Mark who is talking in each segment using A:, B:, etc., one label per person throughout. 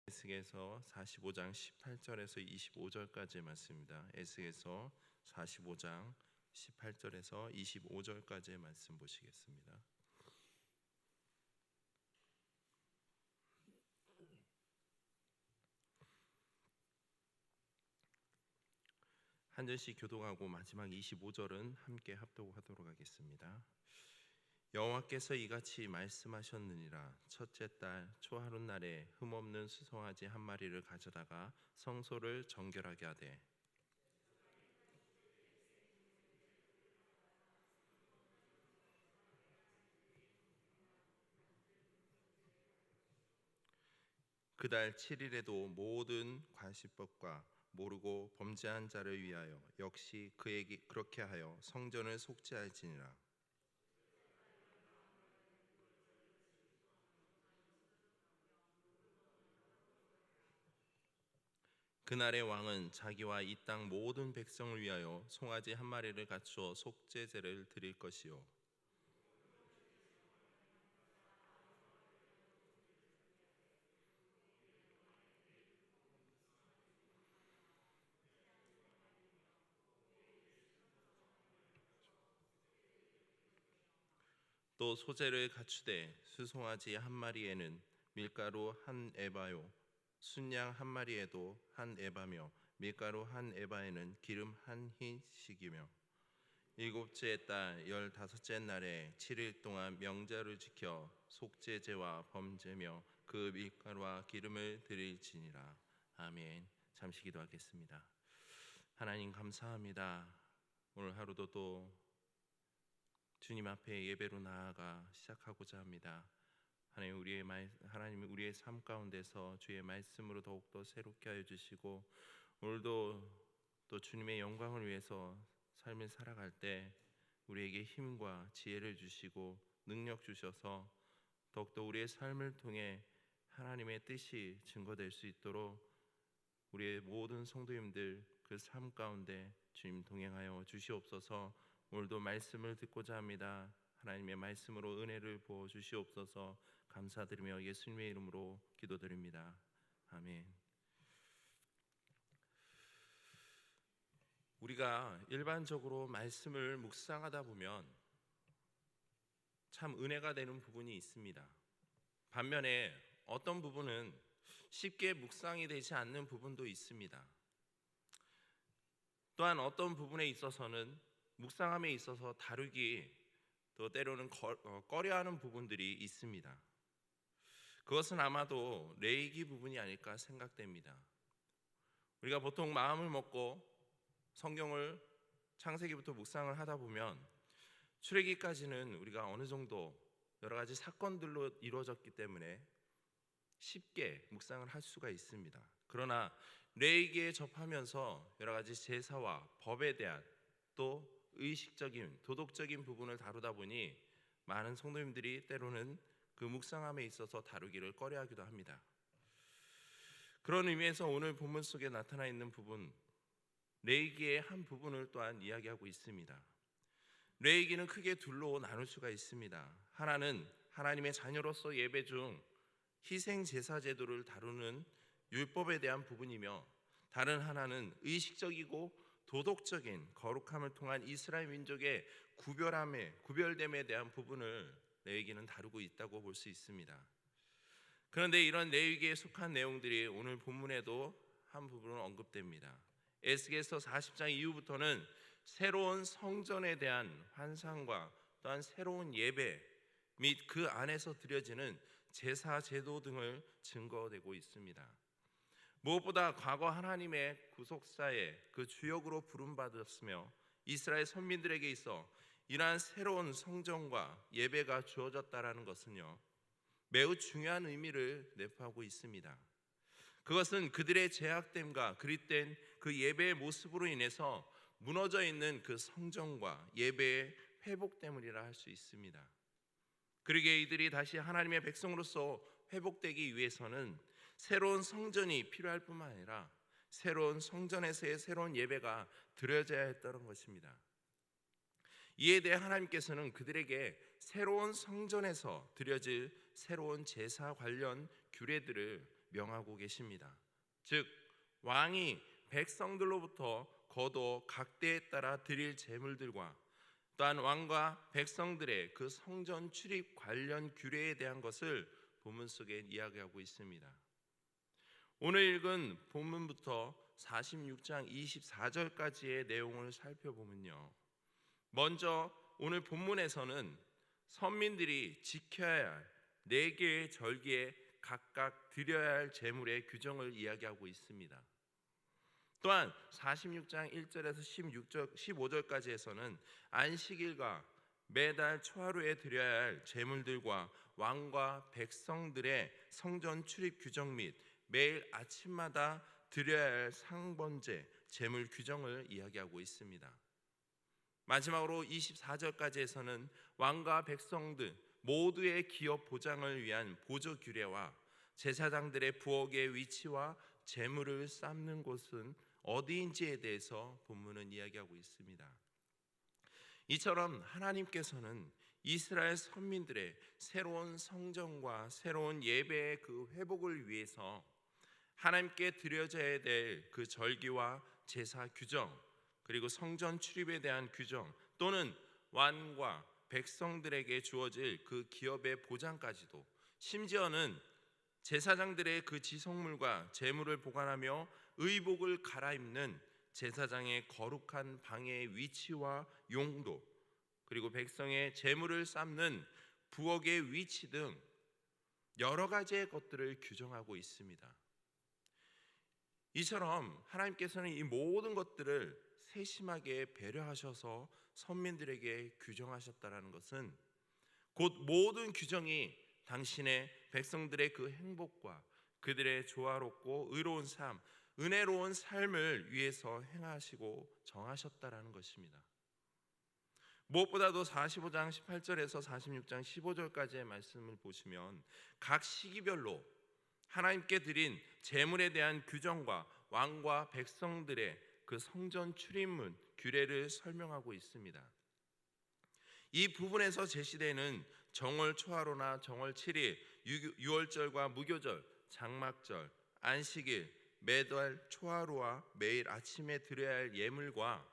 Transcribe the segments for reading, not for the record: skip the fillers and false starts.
A: 에스겔서 45장 18절에서 25절까지의 말씀입니다. 에스겔서 45장 18절에서 25절까지의 말씀 보시겠습니다. 한 절씩 교독하고 마지막 25절은 함께 합독하도록 하겠습니다. 여호와께서 이같이 말씀하셨느니라. 첫째 달 초하룻 날에 흠없는 수송아지 한 마리를 가져다가 성소를 정결하게 하되 그달 7일에도 모든 관시법과 모르고 범죄한 자를 위하여 역시 그에게 그렇게 하여 성전을 속죄할지니라. 그날의 왕은 자기와 이 땅 모든 백성을 위하여 송아지 한 마리를 갖추어 속죄제를 드릴 것이요 또 소제를 갖추되 수송아지 한 마리에는 밀가루 한 에바요 순양 한 마리에도 한 에바며 밀가루 한 에바에는 기름 한 흰씩이며 일곱째 달 15째 날에 7일 동안 명절을 지켜 속죄제와 범죄며 그 밀가루와 기름을 드릴지니라. 아멘. 잠시 기도하겠습니다. 하나님 감사합니다. 오늘 하루도 또 주님 앞에 예배로 나아가 시작하고자 합니다. 하나님 우리의 삶 가운데서 주의 말씀으로 더욱더 새롭게 하여 주시고 오늘도 또 주님의 영광을 위해서 삶을 살아갈 때 우리에게 힘과 지혜를 주시고 능력 주셔서 더욱더 우리의 삶을 통해 하나님의 뜻이 증거될 수 있도록 우리의 모든 성도님들 그 삶 가운데 주님 동행하여 주시옵소서. 오늘도 말씀을 듣고자 합니다. 하나님의 말씀으로 은혜를 부어 주시옵소서. 감사드리며 예수님의 이름으로 기도드립니다. 아멘. 우리가 일반적으로 말씀을 묵상하다 보면 참 은혜가 되는 부분이 있습니다. 반면에 어떤 부분은 쉽게 묵상이 되지 않는 부분도 있습니다. 또한 어떤 부분에 있어서는 묵상함에 있어서 다루기 또 때로는 꺼려하는 부분들이 있습니다. 그것은 아마도 레위기 부분이 아닐까 생각됩니다. 우리가 보통 마음을 먹고 성경을 창세기부터 묵상을 하다 보면 출애기까지는 우리가 어느 정도 여러 가지 사건들로 이루어졌기 때문에 쉽게 묵상을 할 수가 있습니다. 그러나 레위기에 접하면서 여러 가지 제사와 법에 대한 또 의식적인 도덕적인 부분을 다루다 보니 많은 성도님들이 때로는 그 묵상함에 있어서 다루기를 꺼려하기도 합니다. 그런 의미에서 오늘 본문 속에 나타나 있는 부분 레위기의 한 부분을 또한 이야기하고 있습니다. 레위기는 크게 둘로 나눌 수가 있습니다. 하나는 하나님의 자녀로서 예배 중 희생 제사 제도를 다루는 율법에 대한 부분이며 다른 하나는 의식적이고 도덕적인 거룩함을 통한 이스라엘 민족의 구별됨에 대한 부분을 레위기는 다루고 있다고 볼 수 있습니다. 그런데 이런 레위기에 속한 내용들이 오늘 본문에도 한 부분은 언급됩니다. 에스겔서 40장 이후부터는 새로운 성전에 대한 환상과 또한 새로운 예배 및 그 안에서 드려지는 제사 제도 등을 증거되고 있습니다. 무엇보다 과거 하나님의 구속사의 그 주역으로 부름받았으며 이스라엘 선민들에게 있어 이러한 새로운 성전과 예배가 주어졌다라는 것은요 매우 중요한 의미를 내포하고 있습니다. 그것은 그들의 제약됨과 그릇된 그 예배의 모습으로 인해서 무너져 있는 그 성전과 예배의 회복 때문이라 할 수 있습니다. 그러기에 이들이 다시 하나님의 백성으로서 회복되기 위해서는 새로운 성전이 필요할 뿐만 아니라 새로운 성전에서의 새로운 예배가 드려져야 했다는 것입니다. 이에 대해 하나님께서는 그들에게 새로운 성전에서 드려질 새로운 제사 관련 규례들을 명하고 계십니다. 즉 왕이 백성들로부터 거둬 각 때에 따라 드릴 제물들과 또한 왕과 백성들의 그 성전 출입 관련 규례에 대한 것을 본문 속에 이야기하고 있습니다. 오늘 읽은 본문부터 46장 24절까지의 내용을 살펴보면요, 먼저 오늘 본문에서는 선민들이 지켜야 할 4개의 절기에 각각 드려야 할 제물의 규정을 이야기하고 있습니다. 또한 46장 1절에서 15절까지에서는 안식일과 매달 초하루에 드려야 할 제물들과 왕과 백성들의 성전 출입 규정 및 매일 아침마다 드려야 할 상번제 제물 규정을 이야기하고 있습니다. 마지막으로 24절까지에서는 왕과 백성들 모두의 기업 보장을 위한 보조 규례와 제사장들의 부엌의 위치와 제물을 쌓는 곳은 어디인지에 대해서 본문은 이야기하고 있습니다. 이처럼 하나님께서는 이스라엘 선민들의 새로운 성전과 새로운 예배의 그 회복을 위해서 하나님께 드려져야 될 그 절기와 제사 규정, 그리고 성전 출입에 대한 규정, 또는 왕과 백성들에게 주어질 그 기업의 보장까지도, 심지어는 제사장들의 그 지성물과 제물을 보관하며 의복을 갈아입는 제사장의 거룩한 방의 위치와 용도, 그리고 백성의 제물을 쌓는 부엌의 위치 등 여러 가지의 것들을 규정하고 있습니다. 이처럼 하나님께서는 이 모든 것들을 세심하게 배려하셔서 선민들에게 규정하셨다는 것은 곧 모든 규정이 당신의 백성들의 그 행복과 그들의 조화롭고 의로운 삶, 은혜로운 삶을 위해서 행하시고 정하셨다라는 것입니다. 무엇보다도 45장 18절에서 46장 15절까지의 말씀을 보시면 각 시기별로 하나님께 드린 제물에 대한 규정과 왕과 백성들의 그 성전 출입문 규례를 설명하고 있습니다. 이 부분에서 제시되는 정월 초하루나 정월 7일, 유월절과 무교절, 장막절, 안식일, 매달 초하루와 매일 아침에 드려야 할 예물과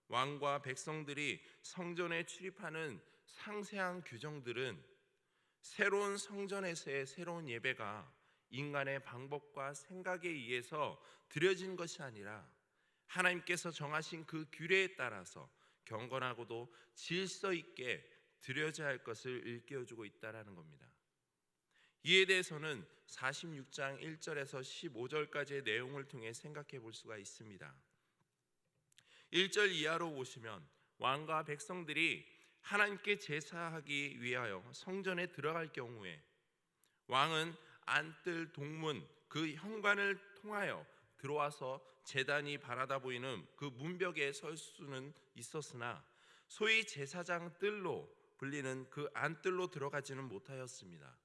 A: 왕과 백성들이 성전에 출입하는 상세한 규정들은 새로운 성전에서의 새로운 예배가 인간의 방법과 생각에 의해서 드려진 것이 아니라 하나님께서 정하신 그 규례에 따라서 경건하고도 질서 있게 드려져야 할 것을 일깨워주고 있다는 겁니다. 이에 대해서는 46장 1절에서 15절까지의 내용을 통해 생각해 볼 수가 있습니다. 1절 이하로 보시면 왕과 백성들이 하나님께 제사하기 위하여 성전에 들어갈 경우에 왕은 안뜰 동문 그 현관을 통하여 들어와서 제단이 바라다 보이는 그 문벽에 설 수는 있었으나 소위 제사장 뜰로 불리는 그 안뜰로 들어가지는 못하였습니다.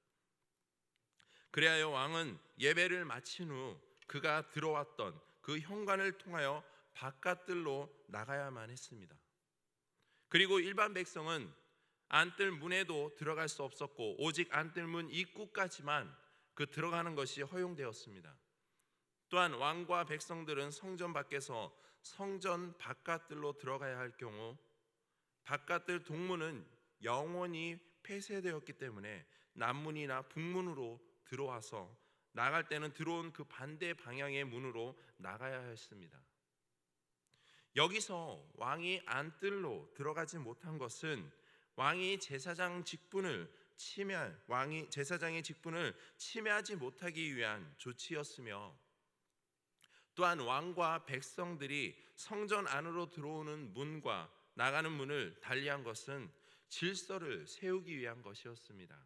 A: 그리하여 왕은 예배를 마친 후 그가 들어왔던 그 현관을 통하여 바깥뜰로 나가야만 했습니다. 그리고 일반 백성은 안뜰 문에도 들어갈 수 없었고 오직 안뜰 문 입구까지만 그 들어가는 것이 허용되었습니다. 또한 왕과 백성들은 성전 밖에서 성전 바깥뜰로 들어가야 할 경우 바깥뜰 동문은 영원히 폐쇄되었기 때문에 남문이나 북문으로 들어와서 나갈 때는 들어온 그 반대 방향의 문으로 나가야 했습니다. 여기서 왕이 안뜰로 들어가지 못한 것은 왕이 제사장의 직분을 침해하지 못하기 위한 조치였으며 또한 왕과 백성들이 성전 안으로 들어오는 문과 나가는 문을 달리한 것은 질서를 세우기 위한 것이었습니다.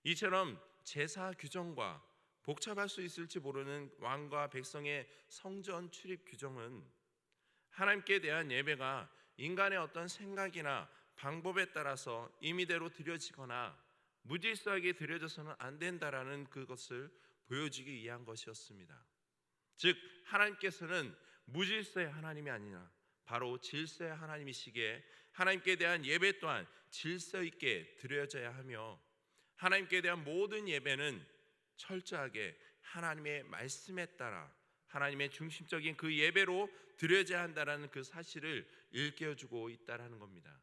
A: 이처럼 제사 규정과 복잡할 수 있을지 모르는 왕과 백성의 성전 출입 규정은 하나님께 대한 예배가 인간의 어떤 생각이나 방법에 따라서 임의대로 드려지거나 무질서하게 드려져서는 안 된다라는 그것을 보여주기 위한 것이었습니다. 즉 하나님께서는 무질서의 하나님이 아니라 바로 질서의 하나님이시기에 하나님께 대한 예배 또한 질서 있게 드려져야 하며 하나님께 대한 모든 예배는 철저하게 하나님의 말씀에 따라 하나님의 중심적인 그 예배로 드려야 한다는 그 사실을 일깨워주고 있다는 겁니다.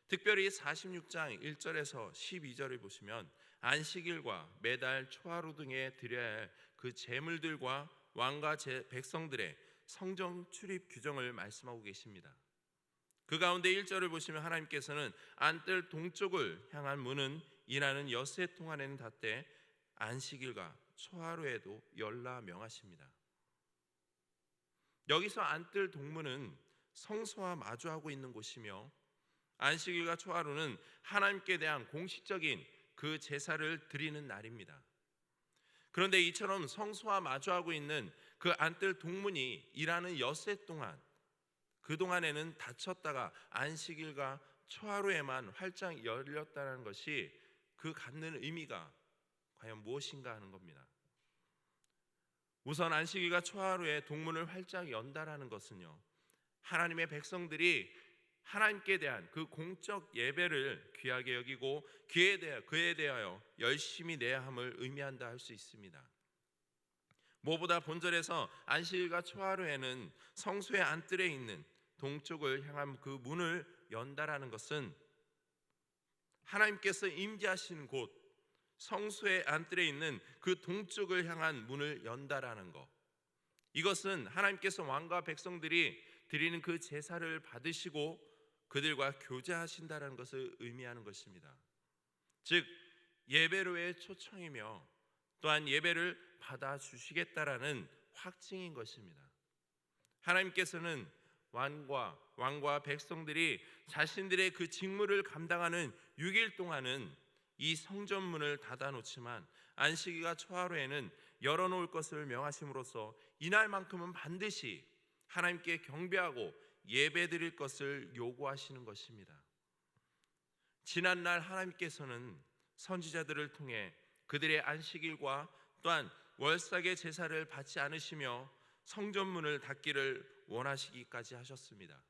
A: 특별히 46장 1절에서 12절을 보시면 안식일과 매달 초하루 등에 드려야 할 그 제물들과 왕과 백성들의 성전 출입 규정을 말씀하고 계십니다. 그 가운데 1절을 보시면 하나님께서는 안뜰 동쪽을 향한 문은 일하는 엿새 동안에는 닫되 안식일과 초하루에도 열라 명하십니다. 여기서 안뜰 동문은 성소와 마주하고 있는 곳이며 안식일과 초하루는 하나님께 대한 공식적인 그 제사를 드리는 날입니다. 그런데 이처럼 성소와 마주하고 있는 그 안뜰 동문이 일하는 엿새 동안, 그동안에는 닫혔다가 안식일과 초하루에만 활짝 열렸다는 것이 그 갖는 의미가 과연 무엇인가 하는 겁니다. 우선 안식일과 초하루에 동문을 활짝 연다라는 것은요, 하나님의 백성들이 하나님께 대한 그 공적 예배를 귀하게 여기고 그에 대하여 열심히 내야 함을 의미한다 할 수 있습니다. 무엇보다 본절에서 안식일과 초하루에는 성소의 안뜰에 있는 동쪽을 향한 그 문을 연다라는 것은 하나님께서 임재하신 곳 성소의 안뜰에 있는 그 동쪽을 향한 문을 연다라는 것, 이것은 하나님께서 왕과 백성들이 드리는 그 제사를 받으시고 그들과 교제하신다는 것을 의미하는 것입니다. 즉 예배로의 초청이며 또한 예배를 받아주시겠다라는 확증인 것입니다. 하나님께서는 왕과 백성들이 자신들의 그 직무를 감당하는 6일 동안은 이 성전문을 닫아놓지만 안식일과 초하루에는 열어놓을 것을 명하심으로써 이날만큼은 반드시 하나님께 경배하고 예배드릴 것을 요구하시는 것입니다. 지난날 하나님께서는 선지자들을 통해 그들의 안식일과 또한 월삭의 제사를 받지 않으시며 성전문을 닫기를 원하시기까지 하셨습니다.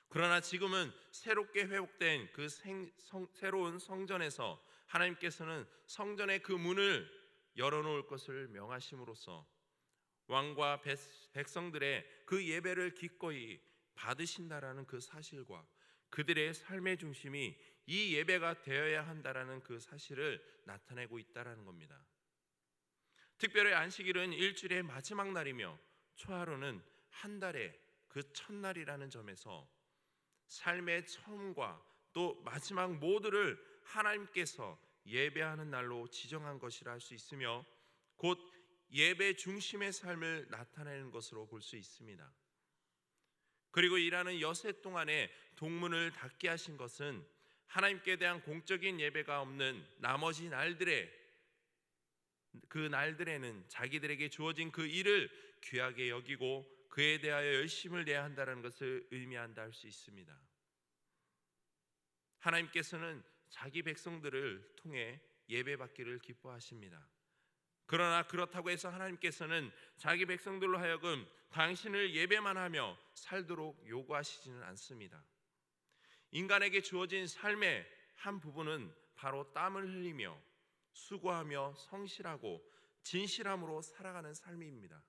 A: 그러나 지금은 새롭게 회복된 그 새로운 성전에서 하나님께서는 성전의 그 문을 열어놓을 것을 명하심으로써 왕과 백성들의 그 예배를 기꺼이 받으신다라는 그 사실과 그들의 삶의 중심이 이 예배가 되어야 한다라는 그 사실을 나타내고 있다라는 겁니다. 특별히 안식일은 일주일의 마지막 날이며 초하루는 한 달의 그 첫날이라는 점에서 삶의 처음과 또 마지막 모두를 하나님께서 예배하는 날로 지정한 것이라 할 수 있으며 곧 예배 중심의 삶을 나타내는 것으로 볼 수 있습니다. 그리고 일하는 엿새 동안에 동문을 닫게 하신 것은 하나님께 대한 공적인 예배가 없는 나머지 날들에는 자기들에게 주어진 그 일을 귀하게 여기고 그에 대하여 열심을 내야 한다는 것을 의미한다 할 수 있습니다. 하나님께서는 자기 백성들을 통해 예배받기를 기뻐하십니다. 그러나 그렇다고 해서 하나님께서는 자기 백성들로 하여금 당신을 예배만 하며 살도록 요구하시지는 않습니다. 인간에게 주어진 삶의 한 부분은 바로 땀을 흘리며 수고하며 성실하고 진실함으로 살아가는 삶입니다.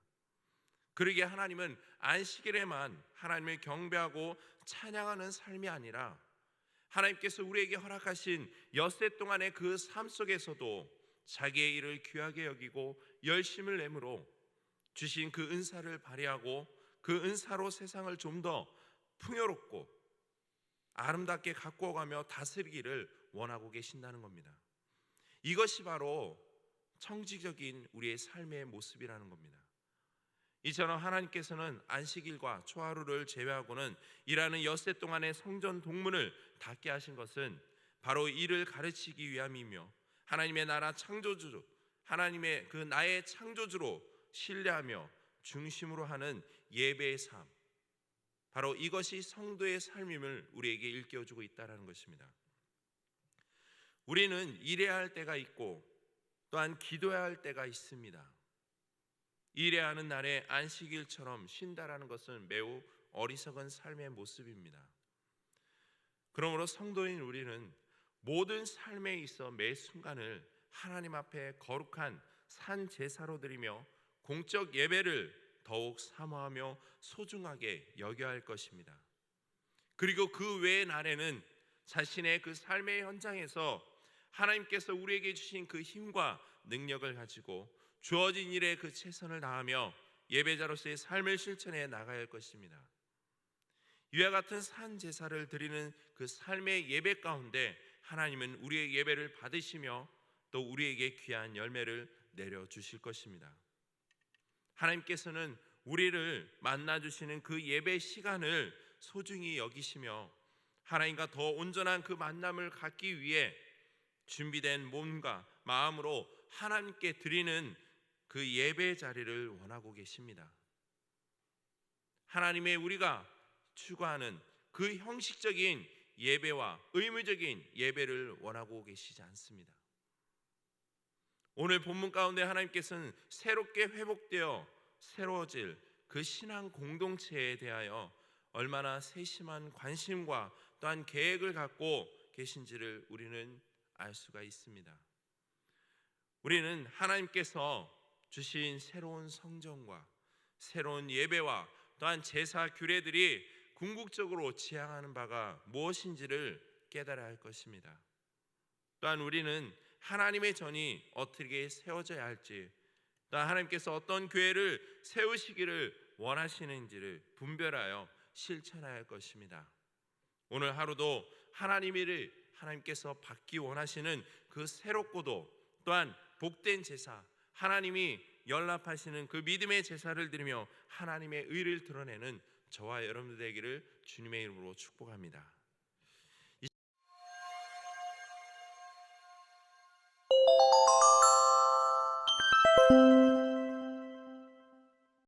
A: 그러기에 하나님은 안식일에만 하나님을 경배하고 찬양하는 삶이 아니라 하나님께서 우리에게 허락하신 엿새 동안의 그 삶 속에서도 자기의 일을 귀하게 여기고 열심을 내므로 주신 그 은사를 발휘하고 그 은사로 세상을 좀 더 풍요롭고 아름답게 가꾸어가며 다스리기를 원하고 계신다는 겁니다. 이것이 바로 청지적인 우리의 삶의 모습이라는 겁니다. 이처럼 하나님께서는 안식일과 초하루를 제외하고는 일하는 엿새 동안의 성전 동문을 닫게 하신 것은 바로 이를 가르치기 위함이며 하나님의 나라 창조주, 하나님의 그 나의 창조주로 신뢰하며 중심으로 하는 예배의 삶, 바로 이것이 성도의 삶임을 우리에게 일깨워주고 있다는 것입니다. 우리는 일해야 할 때가 있고 또한 기도해야 할 때가 있습니다. 일해야 하는 날에 안식일처럼 쉰다라는 것은 매우 어리석은 삶의 모습입니다. 그러므로 성도인 우리는 모든 삶에 있어 매 순간을 하나님 앞에 거룩한 산 제사로 드리며 공적 예배를 더욱 사모하며 소중하게 여겨야 할 것입니다. 그리고 그 외의 날에는 자신의 그 삶의 현장에서 하나님께서 우리에게 주신 그 힘과 능력을 가지고 주어진 일에 그 최선을 다하며 예배자로서의 삶을 실천해 나가야 할 것입니다. 이와 같은 산 제사를 드리는 그 삶의 예배 가운데 하나님은 우리의 예배를 받으시며 또 우리에게 귀한 열매를 내려주실 것입니다. 하나님께서는 우리를 만나주시는 그 예배 시간을 소중히 여기시며 하나님과 더 온전한 그 만남을 갖기 위해 준비된 몸과 마음으로 하나님께 드리는 그 예배 자리를 원하고 계십니다. 하나님의 우리가 추구하는 그 형식적인 예배와 의무적인 예배를 원하고 계시지 않습니다. 오늘 본문 가운데 하나님께서는 새롭게 회복되어 새로워질 그 신앙 공동체에 대하여 얼마나 세심한 관심과 또한 계획을 갖고 계신지를 우리는 알 수가 있습니다. 우리는 하나님께서 주신 새로운 성전과 새로운 예배와 또한 제사 규례들이 궁극적으로 지향하는 바가 무엇인지를 깨달아야 할 것입니다. 또한 우리는 하나님의 전이 어떻게 세워져야 할지, 또한 하나님께서 어떤 교회를 세우시기를 원하시는지를 분별하여 실천해야 할 것입니다. 오늘 하루도 하나님께서 받기 원하시는 그 새롭고도 또한 복된 제사, 하나님이 연락하시는 그 믿음의 제사를 드리며 하나님의 의를 드러내는 저와 여러분들 되기를 주님의 이름으로 축복합니다.